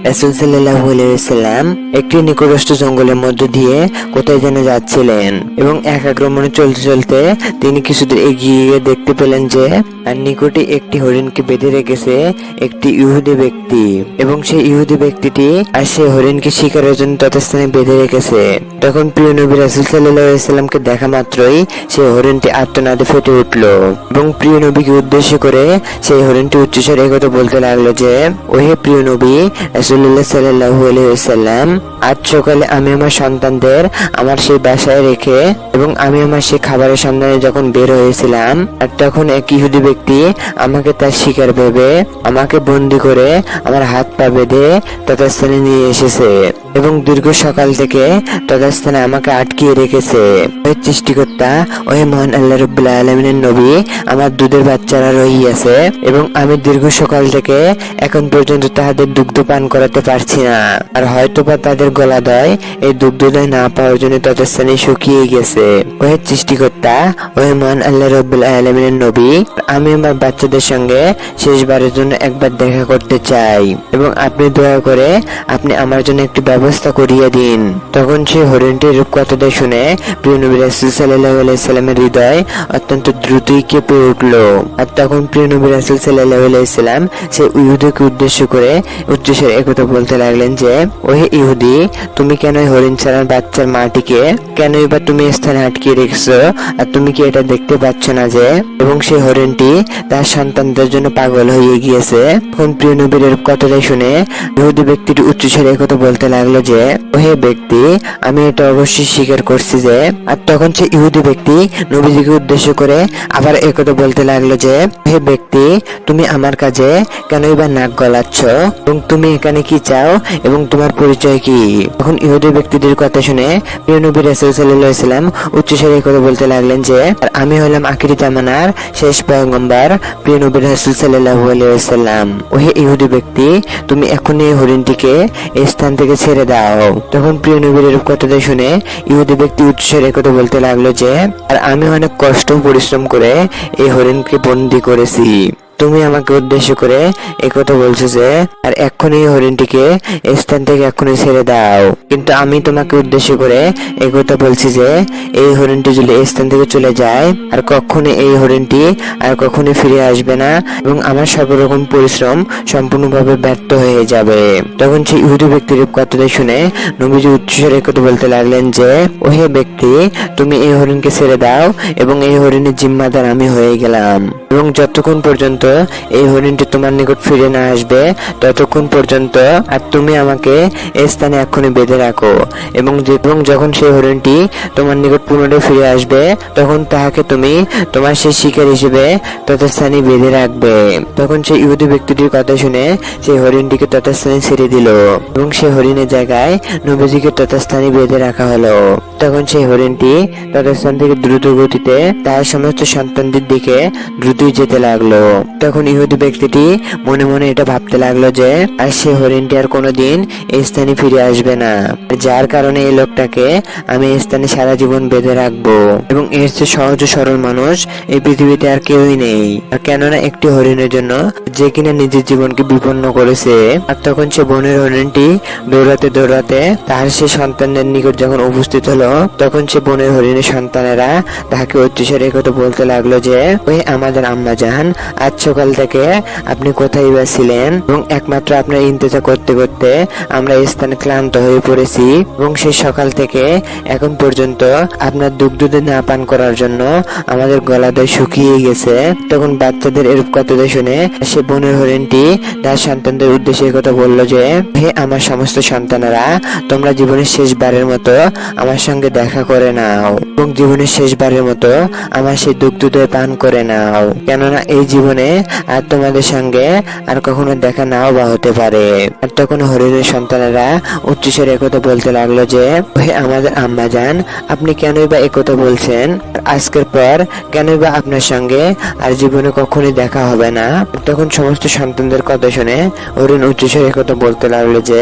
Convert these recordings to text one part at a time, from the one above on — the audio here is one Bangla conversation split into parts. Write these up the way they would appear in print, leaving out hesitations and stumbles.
রাসূল সাল্লাল্লাহু আলাইহি ওয়াসাল্লাম একটি নিকটস্থ জঙ্গলের মধ্য দিয়ে কোথায় যেন যাচ্ছিলেন এবং এক আক্রমণে চলতে চলতে তিনি কিছুদূর এগিয়ে গিয়ে দেখতে পেলেন যে আর নিকটে একটি হরিণকে বেঁধে রেখেছে একটি ইহুদি ব্যক্তি এবং সেই ইহুদি ব্যক্তিটি আর সেই হরিণকে শিকারের জন্য ততস্থানে বেঁধে রেখেছে। তখন প্রিয় নবী রাসূল সাল্লাল্লাহু আলাইহি ওয়াসাল্লামকে দেখা মাত্রই সেই হরিণটি আর্তনাদে ফেটে উঠল এবং প্রিয় নবীকে উদ্দেশ্য করে সেই হরিণটি উচ্চস্বরে কথা বলতে লাগলো যে, ওহে প্রিয় নবী রাসূলুল্লাহ সাল্লাল্লাহু আলাইহি ওয়াসাল্লাম, আজ সকালে আমি আমার সন্তানদের আমার সেই বাসায় রেখে এবং আমি আমার সেই খাবারের সন্ধানে যখন বের হয়েছিলাম আর তখন এক ইহুদি ব্যক্তি আমাকে তার শিকার ভেবে আমাকে বন্দি করে আমার হাত পা বেঁধে তথাস্থানে নিয়ে এসেছে এবং দীর্ঘ সকাল থেকে তথাস্থানে আমাকে আটকিয়ে রেখেছে। ওই সৃষ্টিকর্তা, ওই মহান আল্লাহ রাব্বুল আলামিনের নবী, আমার দুধের বাচ্চারা রহিয়াছে এবং আমি দীর্ঘ সকাল থেকে এখন পর্যন্ত তাহাদের দুগ্ধ পান করাতে পারছি না, আর হয়তোবা তাদের গলাদয় এই দুগ্ধদয় না পাওয়ার জন্য তথাস্থানে শুকিয়ে গেছে। ওই সৃষ্টিকর্তা, ওই মহান আল্লাহ রাব্বুল আলামিনের নবী, আমি আমার বাচ্চাদের সঙ্গে শেষবারের জন্য একবার দেখা করতে চাই এবং আপনি দয়া করে আপনি আমার জন্য একটি ব্যবস্থা করিয়ে দিন। তখন সেই হরিণটির রূপকথাটা শুনে প্রিয় নবী রাসূল সাল্লাল্লাহু আলাইহি সাল্লামের হৃদয় অত্যন্ত দ্রুতই কেঁপে উঠল। আর তখন প্রিয় নবী রাসূল সাল্লাল্লাহু আলাইহি সাল্লাম সেই ইহুদিকে উদ্দেশ্য করে উচ্চস্বরে একথা বলতে লাগলেন যে, ওহে ইহুদি, তুমি কেন হরিণ ছাড়ার বাচ্চার মাটিকে কেনই বা তুমি স্থানে আটকিয়ে রেখেছো? আর তুমি কি এটা দেখতে পাচ্ছ না যে এবং সেই হরিণটি তার সন্তানদের জন্য পাগল হয়ে গিয়েছে? তখন প্রিয় নবীর কথাটা শুনে ইহুদি ব্যক্তিটি উচ্চস্বরে একথা বলতে লাগলো যে, ওহে ব্যক্তি, আমি এটা অবশ্যই স্বীকার করছি যে। আর তখন সে ইহুদি ব্যক্তি নবীজিকে উদ্দেশ্য করে আবার একথা বলতে লাগলো যে, হে ব্যক্তি, তুমি আমার কাজে কেনই বা নাক গলাচ্ছ এবং তুমি এখানে কি চাও এবং তোমার পরিচয় কি? তখন ইহুদি ব্যক্তিদের কথা শুনে প্রিয় নবী রাসূল সাল্লাল্লাহু আলাইহি ওয়াসাল্লাম উচ্চস্বরে একথা বলতে লাগলেন যে, আমি হলাম আখিরি জামানার শেষ পয়গম্বর প্রিয় নবী রাসূল সাল্লাল্লাহু আলাইহি ওয়াসাল্লাম। ওহে ইহুদি ব্যক্তি, তুমি এখনই এই হরিণটিকে এই স্থান থেকে ছেড়ে দাও। তখন প্রিয় নবীর কথাটা শুনে ইহুদি ব্যক্তি উচ্চস্বরে কথা বলতে লাগলো যে, আর আমি অনেক কষ্ট পরিশ্রম করে এই হরিণকে বন্দী করেছি, তুমি আমাকে উদ্দেশ্য করে একথা বলছো যে আর এক্ষুনি হরিণটিকে এই স্থান থেকে এক্ষুনি ছেড়ে দাও। কিন্তু আমি তোমাকে উদ্দেশ্য করে একথা বলছি যে এই হরিণটি যদি এই স্থান থেকে চলে যায় আর কখনো এই হরিণটি আর কখনো ফিরে আসবে না এবং আমার সর্বরকম পরিশ্রম সম্পূর্ণভাবে ব্যর্থ হয়ে যাবে। তখন সেই ইহুদি ব্যক্তির কথাটা শুনে নবীজি উচ্চস্বরে একথা বলতে লাগলেন যে, ওহে ব্যক্তি, তুমি এই হরিণকে ছেড়ে দাও এবং এই হরিণের জিম্মাদার আমি হয়ে গেলাম এবং যতক্ষণ পর্যন্ত এই হরিণটি তোমার নিকট ফিরে না আসবে ততক্ষণ পর্যন্ত আর তুমি আমাকে এই স্থানে এক্ষুনি বেঁধে রাখো এবং যখন সেই হরিণটি তোমার নিকট পুনরায় ফিরে আসবে তখন তাহাকে তুমি তোমার সেই শিকার হিসেবে ততস্থানে বেঁধে রাখবে। তখন সেই ইহুদি ব্যক্তিটির কথা শুনে সেই হরিণটিকে ততস্থানে ছেড়ে দিল এবং সেই হরিণের জায়গায় নবীজিকে ততস্থানে বেঁধে রাখা হলো। তখন সেই হরিণটি ততস্থান থেকে দ্রুত গতিতে তার সমস্ত সন্তানদের দিকে দ্রুতই যেতে লাগলো। তখন ইহুদি ব্যক্তিটি মনে মনে এটা ভাবতে লাগলো যে আর সে হরিণটি আর কোনোদিন এই স্থানে ফিরে আসবে না, যার কারণে এই লোকটাকে আমি এই স্থানে সারা জীবন বেঁধে রাখবো এবং এর চেয়ে সহজ ও সরল মানুষ এই পৃথিবীতে আর কেউই নেই। আর কেননা একটি হরিণের জন্য যে কিনা নিজের জীবনকে বিপন্ন করেছে। আর তখন সে বনের হরিণটি দৌড়াতে দৌড়াতে তার সে সন্তানদের নিকট যখন উপস্থিত হলো তখন সে বনের হরিণের সন্তানেরা তাকে উচ্চস্বরে কথা বলতে লাগলো যে, ওই আমাদের আম্মা জান, আজ সকাল থেকে আপনি কোথায় বা ছিলেন এবং একমাত্র আপনার ইন্তজার করতে করতে আমরা এই স্থানে ক্লান্ত হয়ে পড়েছি এবং সেই সকাল থেকে এখন পর্যন্ত আপনার দুগ্ধ না পান করার জন্য আমাদের গলাদয় শুকিয়ে গেছে। তখন বাচ্চাদের এরূপ কথা শুনে সে বনের হরিণটি তার সন্তানদের উদ্দেশ্যে কথা বললো যে, হে আমার সমস্ত সন্তানেরা, তোমরা জীবনের শেষবারের মতো আমার সঙ্গে দেখা করে নাও এবং জীবনের শেষবারের মতো আমার সেই দুগ্ধদয় পান করে নাও, কেননা এই জীবনে আর তোমাদের সঙ্গে আর কখনো দেখা নাও বা হতে পারে। আর তখন হরিণের সন্তানেরা উচ্চস্বরে একথা বলতে লাগলো যে, হে আমাদের আম্মা জান, আপনি কেনই বা একথা বলছেন? আজকের পর কেনই বা আপনার সঙ্গে আর জীবনে কখনোই দেখা হবে না? তখন সমস্ত সন্তানদের কথা শুনে হরিণ উচ্চস্বরে একথা বলতে লাগলো যে,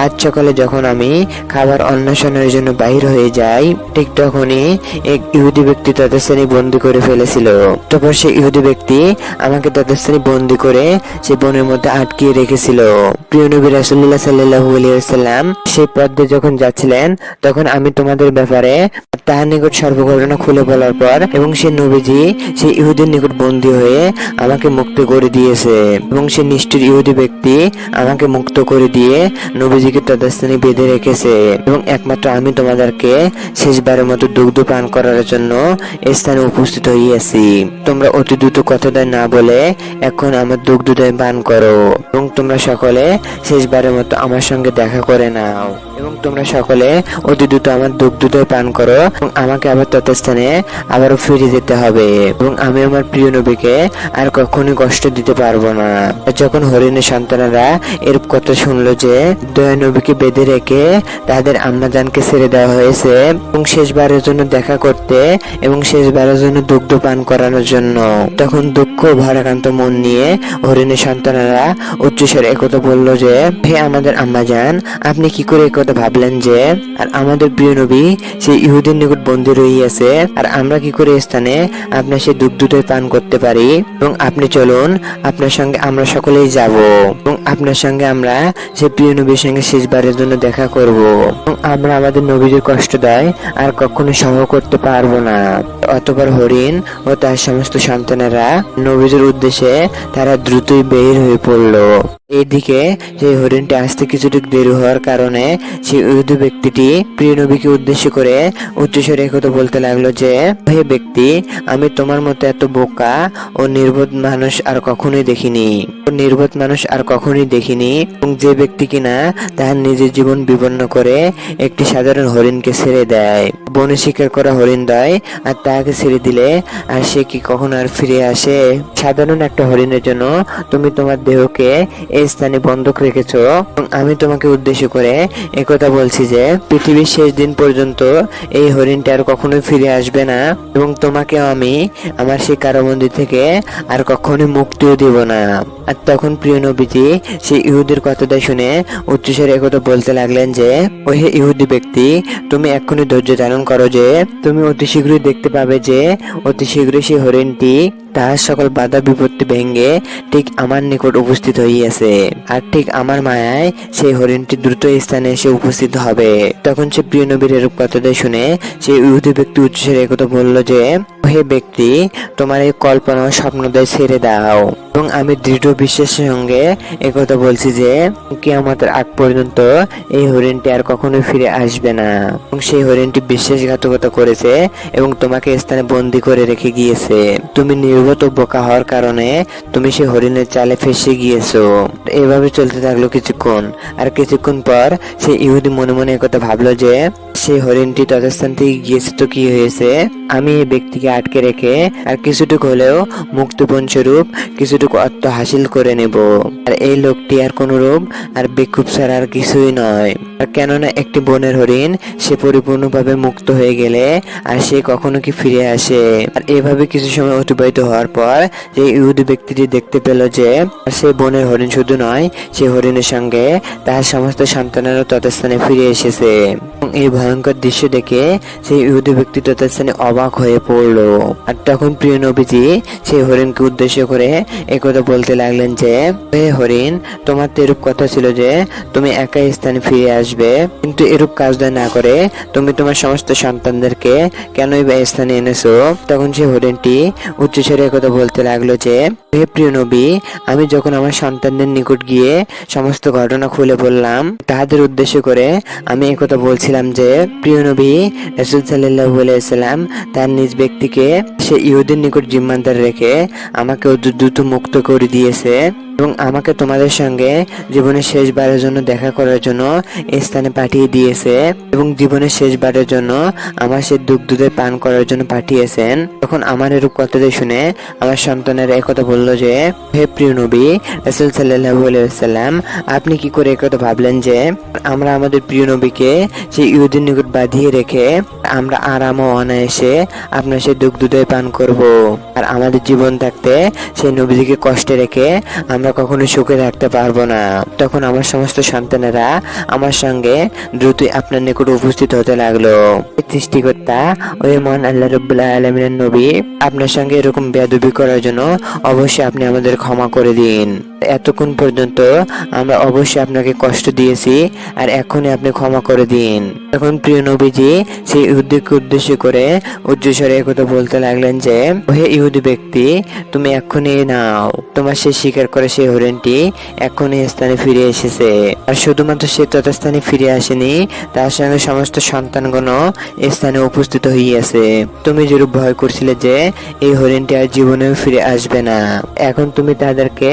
আজ সকালে যখন আমি খাবার অন্বেষণের জন্য বাহির হয়ে যাই ঠিক তখনই এক ইহুদি ব্যক্তি তাদের শ্রেণী বন্দী করে ফেলেছিল। তারপর সেই ইহুদি ব্যক্তি আমাকে ততস্থানে বন্দি করে সে বনের মধ্যে আটকিয়ে রেখেছিল। প্রিয় নবী রাসূলুল্লাহ সাল্লাল্লাহু আলাইহি ওয়াসাল্লাম সেই পথ দিয়ে যখন যাচ্ছিলেন তখন আমি তোমাদের ব্যাপারে তাহার নিকট সর্বঘটনা খুলে বলার পর এবং সে নবীজি সেই ইহুদির নিকট বন্দী হয়ে আমাকে মুক্ত করে দিয়েছে এবং সে নিষ্ঠুর ইহুদি ব্যক্তি আমাকে মুক্ত করে দিয়ে নবীজিকে ততস্থানে বেঁধে রেখেছে এবং একমাত্র আমি তোমাদেরকে শেষবারের মতো দুগ্ধ পান করার জন্য এই স্থানে উপস্থিত হইয়াছি। তোমরা অতি দ্রুত কথাটা না বলে এখন আমার দুগ্ধদয় পান করো এবং তোমরা সকলে শেষবারের মতো আমার সঙ্গে দেখা করে নাও এবং তোমরা সকলে অতি দ্রুত আমার দুগ্ধদয় পান করো এবং আমাকে আবার ততস্থানে আবারও ফিরে যেতে হবে এবং আমি আমার প্রিয় নবীকে আর কখনোই কষ্ট দিতে পারবো না। যখন হরিণের সন্তানেরা এরূপ কথা শুনলো যে দয়া নবীকে বেঁধে রেখে তাদের আম্মাজানকে ছেড়ে দেওয়া হয়েছে এবং শেষবারের জন্য দেখা করতে এবং শেষবারের জন্য দুগ্ধ পান করানোর জন্য, তখন দুঃখ ভারাক্রান্ত মন নিয়ে হরিণের সন্তানেরা উচ্চস্বরে একথা বলল যে হে আমাদের আম্মাজান, আপনি কি করে একথা ভাবলেন যে আর আমাদের প্রিয় নবী সেই ইহুদির নিকট বন্দী রহিয়াছে আর আমরা কি করে স্থানে আপনার সেই দুগ্ধদয় পান করতে পারি এবং আপনি চলুন আপনার সঙ্গে আমরা সকলেই যাব এবং আপনার সঙ্গে আমরা সেই প্রিয় নবীর সঙ্গে শেষবারের জন্য দেখা করব এবং আমরা আমাদের নবীর কষ্ট দেয় আর কখনো সহ করতে পারবো না। অতঃপর হরিণ ও তার সমস্ত সন্তানেরা নবীর উদ্দেশ্যে তারা দ্রুতই বের হয়ে পড়লো। এইদিকে সেই হরিণটি আসতে কিছুটা দেরি হওয়ার কারণে সেই ইহুদি ব্যক্তিটি প্রিয় নবীকে উদ্দেশ্য করে উচ্চস্বরে একথা বলতে লাগলো যে হে ব্যক্তি, আমি তোমার মতো এত বোকা ও নির্বোধ মানুষ আর কখনোই দেখিনি এবং যে ব্যক্তি কিনা তার নিজের জীবন বিপন্ন করে একটি সাধারণ হরিণকে ছেড়ে দেয়, বনে শিকার করা হরিণ দেয় আর তাকে ছেড়ে দিলে আর সে কি কখনো আর ফিরে আসে? সাধারণ একটা হরিণের জন্য তুমি তোমার দেহকে এই স্থানে বন্ধক রেখেছো এবং আমি তোমাকে উদ্দেশ্য করে একথা বলছি যে পৃথিবীর শেষ দিন পর্যন্ত এই হরিণটা আর কখনোই ফিরে আসবে না এবং তোমাকেও আমি আমার সেই কারাবন্দি থেকে আর কখনোই মুক্তিও দিব না। আর তখন প্রিয় নবীজি সেই ইহুদির কথাটা শুনে উচ্চস্বরে একথা বলতে লাগলেন যে ও হে ইহুদি ব্যক্তি, তুমি এক্ষুনি ধৈর্য ধারণ করো যে তুমি অতি শীঘ্রই দেখতে পাবে যে অতি শীঘ্রই সেই হরিণটি তাহার সকল বাধা বিপত্তি ভেঙ্গে ঠিক আমার নিকট উপস্থিত হইয়াছে আর ঠিক আমার মায়ায় সেই হরিণটি দ্রুত স্থানে এসে উপস্থিত হবে। তখন সে প্রিয় নবীর এরূপ কথাটা শুনে সেই ইহুদি ব্যক্তি উচ্চস্বরে একথা বলল যে হে ব্যক্তি, তোমার এই কল্পনা স্বপ্নদয় ছেড়ে দাও এবং আমি দৃঢ় বিশ্বাসের সঙ্গে একথা বলছি যে কিয়ামতের আগ পর্যন্ত এই হরিণটি আর কখনোই ফিরে আসবে না এবং সেই হরিণটি বিশ্বাসঘাতকতা করেছে এবং তোমাকে স্থানে বন্দী করে রেখে গিয়েছে। তুমি নির্বোধ ও বোকা হওয়ার কারণে তুমি সেই হরিণের চালে ফেসে গিয়েছো। এভাবে চলতে থাকলো কিছুক্ষণ আর কিছুক্ষণ পর সেই ইহুদি মনে মনে একথা ভাবলো যে সেই হরিণটি ততস্থান থেকে গিয়েছে তো কি হয়েছে, আমি এই ব্যক্তিকে আটকে রেখে আর কিছুটুকু হলেও মুক্তিপণ স্বরূপ কিছুটুকু অর্থ হাসিল করে নেব। আর এই লোকটি আর কোন রূপ আর বিক্ষোভ ছাড়া আর কিছুই নয়। আর কেননা একটি বনের হরিণ সে পরিপূর্ণভাবে মুক্ত হয়ে গেলে আর সে কখনো কি ফিরে আসে। আর এভাবে কিছু সময় অতিবাহিত হওয়ার পর যে ইহুদি ব্যক্তিটি দেখতে পেল যে সেই বনের হরিণ শুধু নয়, সেই হরিণের সঙ্গে তার সমস্ত সন্তানেরও ততস্থানে ফিরে এসেছে। এই ভয়ঙ্কর দৃশ্য দেখে সেই ইহুদি ব্যক্তি ততস্থানে অবাক হয়ে পড়লো। আর তখন প্রিয় নবীজি সেই হরিণকে উদ্দেশ্য করে একথা বলতে লাগলেন যে হে হরিণ, তোমার তো এরূপ কথা ছিল যে তুমি একাই স্থানে ফিরে আসবে, কিন্তু এরূপ কাজ না করে তুমি তোমার সমস্ত সন্তানদেরকে কেনই বা স্থানে এনেছো? তখন সেই হরিণটি উচ্চস্বরে একথা বলতে লাগলো যে হে প্রিয় নবী, আমি যখন আমার সন্তানদের নিকট গিয়ে সমস্ত ঘটনা খুলে বললাম তাদের উদ্দেশ্য করে আমি একথা বলছিলাম যে প্রিয় নবী রাসূল সাল্লাল্লাহু আলাইহি সাল্লাম তার নিজ ব্যক্তিকে সে ইহুদির নিকট জিম্মাদার রেখে আমাকে দ্রুত মুক্ত করে দিয়েছে এবং আমাকে তোমাদের সঙ্গে জীবনের শেষবারের জন্য দেখা করার জন্য এই স্থানে পাঠিয়ে দিয়েছে এবং জীবনের শেষবারের জন্য আমার সে দুগ্ধদয় পান করার জন্য পাঠিয়েছেন। তখন আমার এরূপ কথাটা শুনে আমার সন্তানেরা একথা বলল যে হে প্রিয় নবী রাসূল সাল্লাল্লাহু আলাইহি ওয়াসাল্লাম, আপনি কি করে একথা ভাবলেন যে আমরা আমাদের প্রিয় নবীকে সেই ইহুদির নিকট বাঁধিয়ে রেখে আমরা আরাম ও অনায়াসে আপনার সেই দুগ্ধদয় পান করব আর আমাদের জীবন থাকতে সেই নবীজিকে কষ্টে রেখে আমরা আমরা কখনো সুখে থাকতে পারবো না। তখন আমার সমস্ত সন্তানেরা আমার সঙ্গে দ্রুতই আপনার নিকট উপস্থিত হতে লাগলো। সৃষ্টিকর্তা ওই মহান আল্লাহ রাব্বুল আলামিনের নবী, আপনার সঙ্গে এরকম বেয়াদবি করার জন্য অবশ্যই আপনি আমাদের ক্ষমা করে দিন। এতক্ষণ পর্যন্ত আমরা অবশ্যই আপনাকে কষ্ট দিয়েছি, আর এখনই আপনি ক্ষমা করে দিন। তখন প্রিয় নবীজি সেই ইহুদিকে উদ্দেশ্য করে উচ্চস্বরে একথা বলতে লাগলেন যে, হে ইহুদি ব্যক্তি, তুমি এক্ষুনি নাও, তোমার সে শিকার করে সেই হরিণটি এক্ষুনি স্থানে ফিরে এসেছে। আর শুধুমাত্র সে তথাস্থানে ফিরে আসেনি, তার সঙ্গে সমস্ত সন্তানগণও স্থানে উপস্থিত হইয়াছে। তুমি যেরূপ ভয় করছিলে যে এই হরিণটি আর জীবনেও ফিরে আসবে না, এখন তুমি তাদেরকে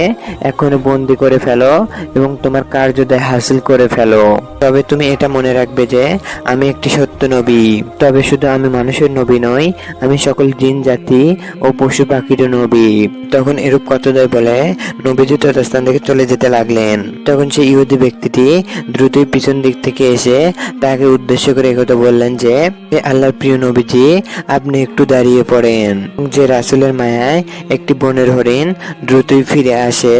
এখনই বন্দি করে ফেলো এবং তোমার কার্যদায় হাসিল করে ফেলো। তবে তুমি এটা মনে রাখবে যে আমি একটি সত্য নবী। তবে শুধু আমি মানুষের নবী নই, আমি সকল জিন জাতি ও পশু পাখির নবী। তখন এরূপ কথাদ্বয় বলে নবীজি তথাস্থান থেকে চলে যেতে লাগলেন। তখন সেই ইহুদি ব্যক্তিটি দ্রুতই পিছন দিক থেকে এসে তাকে উদ্দেশ্য করে একথা বললেন যে, আল্লাহর প্রিয় নবীজি, আপনি একটু দাঁড়িয়ে পড়েন। যে রাসূলের মায়ায় একটি বনের হরিণ দ্রুতই ফিরে আসে,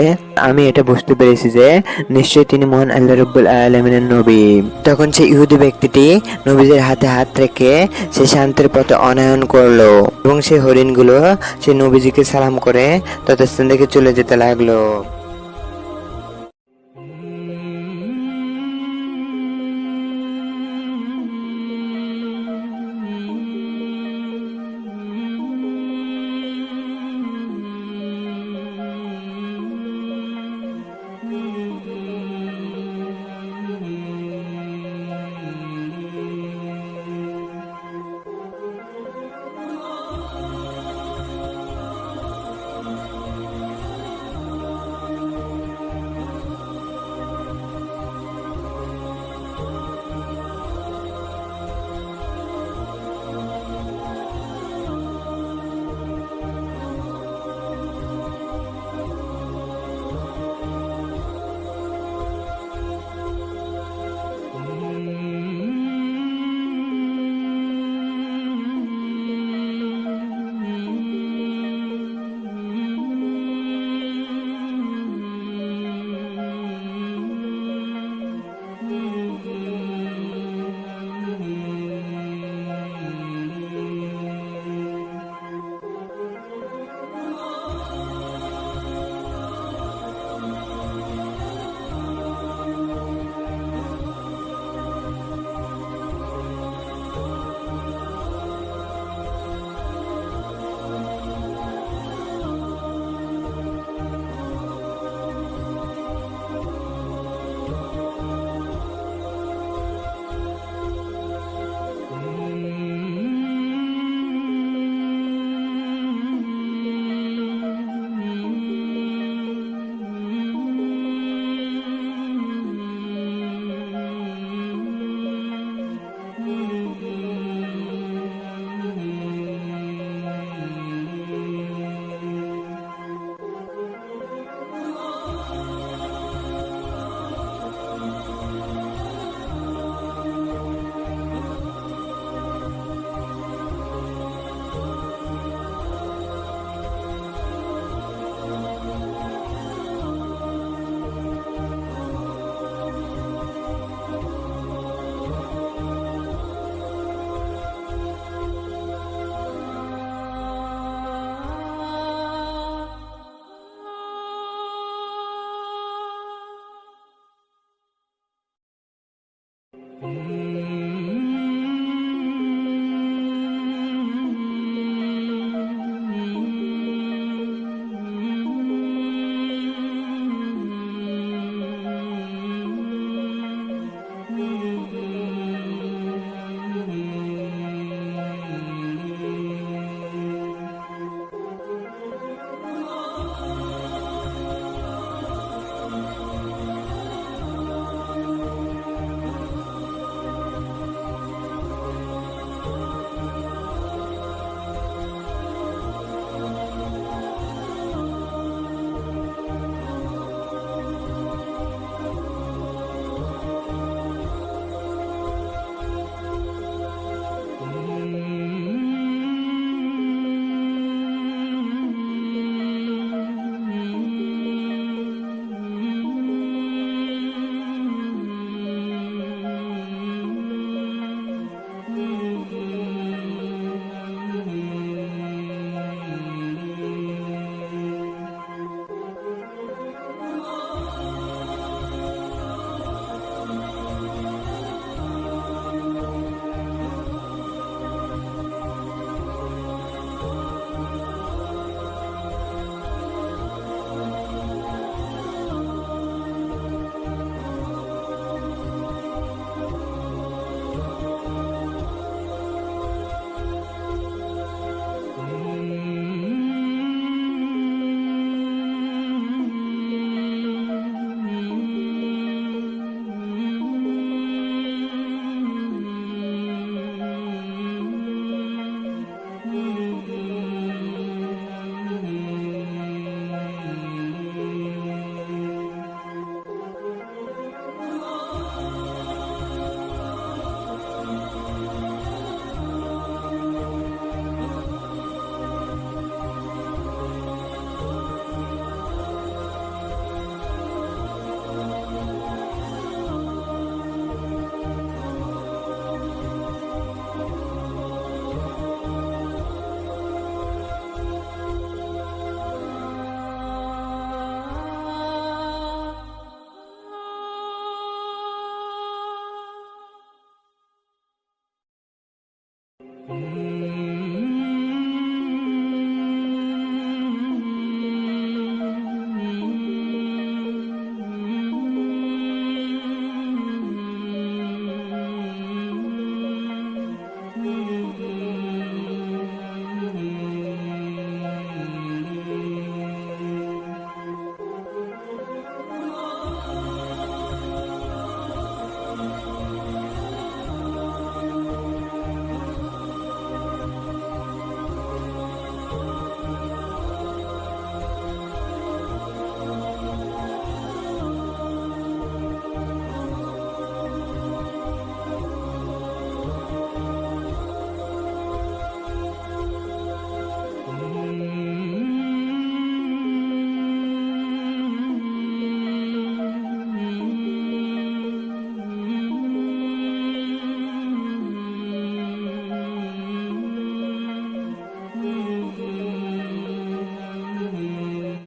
আমি এটা বুঝতে পেরেছি যে নিশ্চয়ই তিনি মহান আল্লাহ রাব্বুল আলামিনের নবী। তখন সেই ইহুদি ব্যক্তিটি নবীদের হাতে হাত রেখে সে শান্তির পথে অনায়ন করলো এবং সেই হরিণগুলো সেই নবীজিকে সালাম করে ততস্থান থেকে চলে যেতে লাগলো।